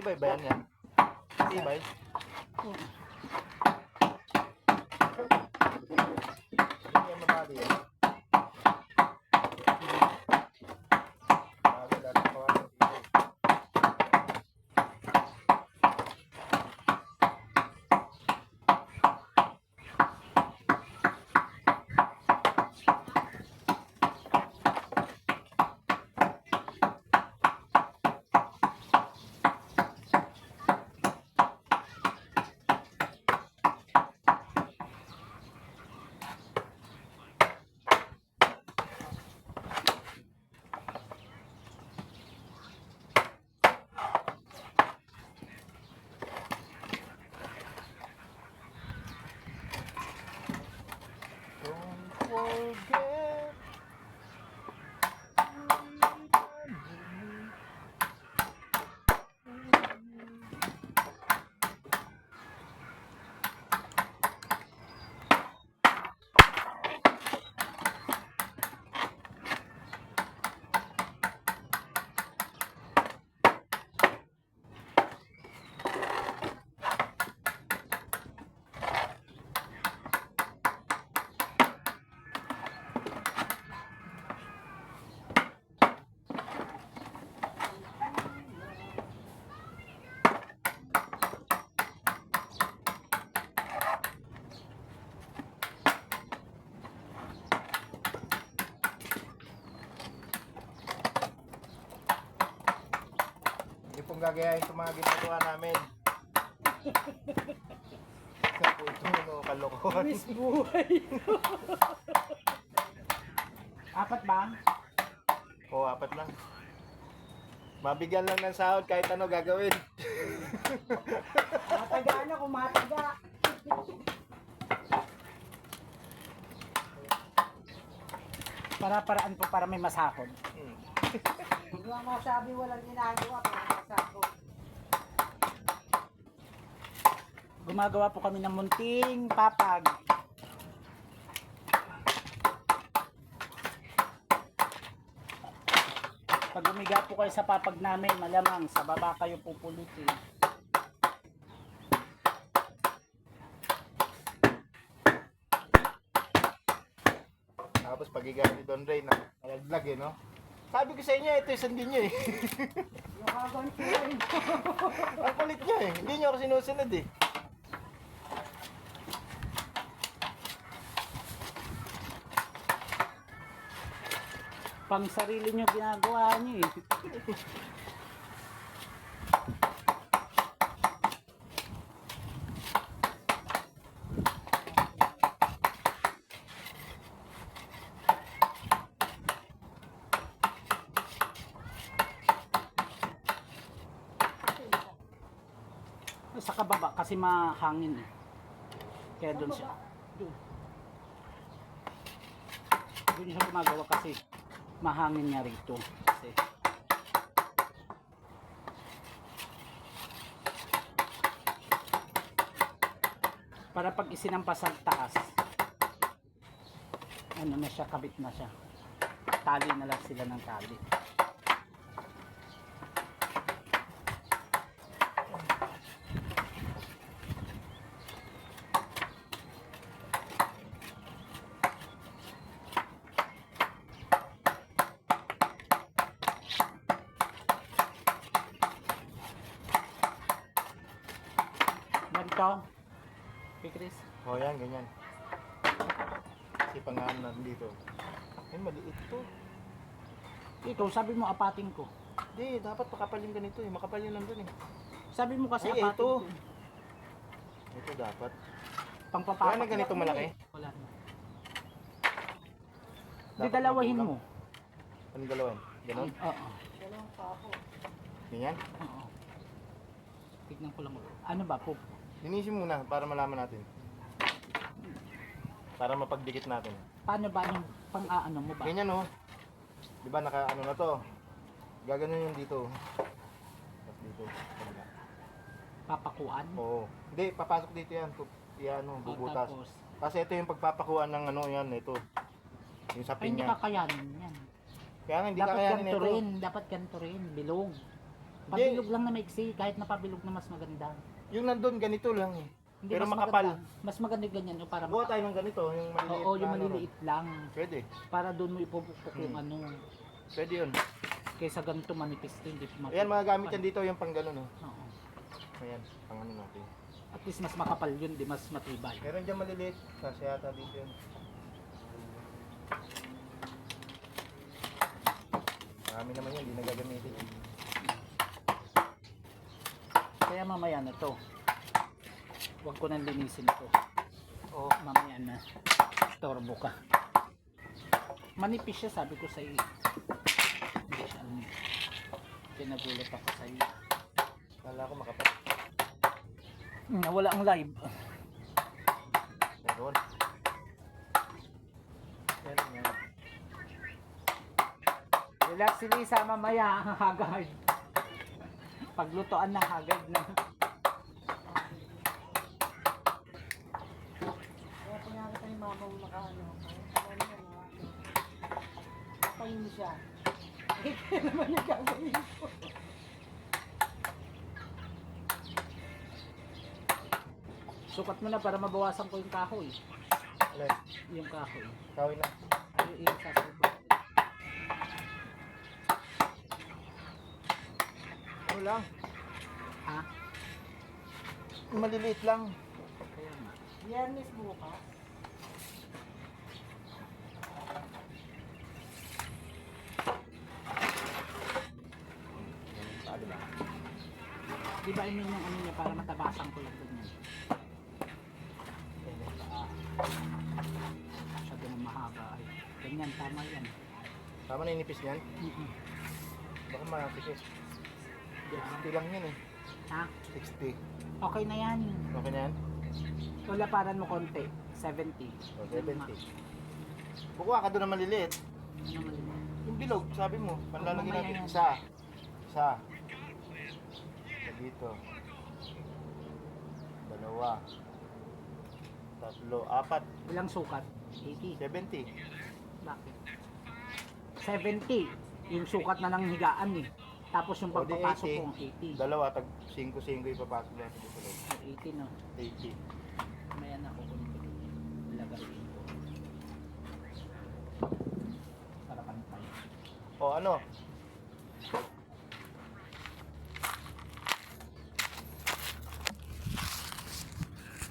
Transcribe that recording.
Matibay ba yan? Matibay? Hindi yan mabali yan. Bago dati kawan ng tibay. Forget. Hindi pong gagayahin itong mga ginagawa namin. Sa po ito, no, kalokohan. Miss buhay. Apat ba? Oo, 4 lang. Mabigyan lang ng sahod kahit ano gagawin. Mataga na kung mataga. Para-paraan po para may masahod. Hindi mo masabi walang ginagawa para masahod. Gumagawa po kami ng munting papag. Pag umiga po kayo sa papag namin, malamang sa baba kayo pupulutin. Tapos pagiga ni Don Ray na nalaglag eh, no? Sabi ko sa inyo, ito yung sandi nyo eh. Ang kulit nyo eh. Hindi nyo ako sinusunod eh. Pang sarili nyo ginagawa nyo eh. Sa kababa kasi mahangin eh. Kaya doon siya. Doon siya gumagawa kasi mahangin niya rito. Kasi para pag isinampas sa taas, ano na siya, kabit na siya. Tali na lang sila ng tali. Ganito. Okay, Chris. O yan, ganyan. Kasi pangalan na dito. Ay, maliit to. Ikaw, sabi mo apating ko. Hindi, dapat makapal yung ganito eh. Makapal yun lang dun eh. Sabi mo kasi Ay, apating ito. ko. Ito dapat. Pangpapapak. Wala na ganito malaki? Wala na. Di Dapat dalawahin magulang. mo. Anong galawan? Ganon? Oo. Ganyan? Oo. Tignan ko lang ulit. Ano ba po? Linisin muna para malaman natin. Para mapagdikit natin. Paano ba yung pang-aano mo ba? Ganyan oh. Di ba naka ano na to? Gaganon yung dito. Tapos dito. Kabila. Papakuan? Oo. Hindi, papasok dito yan. Yan, ano, bubutas. Tapos, Kasi ito yung pagpapakuan ng ano yan, ito. Yung ay sapin hindi niya. kakayanin yan. Kaya nga, hindi Dapat kakayanin ganito ito. rin. Dapat ganito rin. Bilog. Pabilog lang na maiksi, kahit napabilog na mas maganda. Yung nandun, ganito lang eh. Hindi, Pero mas makapal. maganda. Mas maganda ganyan yung para Buha tayo ng ganito, yung maliliit. Oo, yung na ano, maliliit lang. Pwede. Para doon mo ipupukpok yung ano. Pwede yun. Kaysa ganito manipis din, hindi mapipis. Ayan, mga gamit yan dito, yung pang gano'n. Oh. Oo. Ayan, pang ano natin. At least mas makapal yun, di mas matibay. Meron dyan maliliit. Kasi yata dito yun. Marami naman yun, hindi nagagamitin. Kaya mamaya na to. Huwag ko nang linisin to. O mamaya na. Torbo ka. Manipis siya, sabi ko sa iyo. Hindi siya ano. Pinagulat ako sa iyo. Kala ko makapal. Nawala ang live. Meron. Meron yan. Relax si Lisa, mamaya hagard. Paglutoan na hagard na. Kaya kunyari tayo mama mo nakaano. Ano na nga. Kapayin siya. Eh, kaya naman yung gagawin ko. Sukat mo na para mabawasan ko yung kahoy. Alin? Yung kahoy. Kawin na. Yung sasabi. Ano lang? Ha? Maliliit lang. Kaya nga. Biyernes bukas. Sabi ba? Di ba yun yung ano niya para matabasan ko lang ganyan. Masyado na mahaba ay. Ganyan, tama yan. Tama na yung nipis niyan? Baka matikis. 60 lang yun eh. Ha? 60. Okay na yan. Okay na yan? Tulaparan mo konti. 70. O, 70. Kukuha ka doon ng maliliit. Ano maliliit? Yung bilog, sabi mo. Panlalagyan mamaya natin. yan. Isa. Isa. Dito. Dalawa. Tatlo. Apat. Ilang sukat? 80. 70. Bakit? 70. Yung sukat na ng higaan eh. Tapos yung O, di pagpapasok 80. ko 80. Dalawa. Tag 5-5 ipapasok natin dito. 80 no. 80. Mamaya na ako kunti. Lagayin ko. Para pantay. O ano?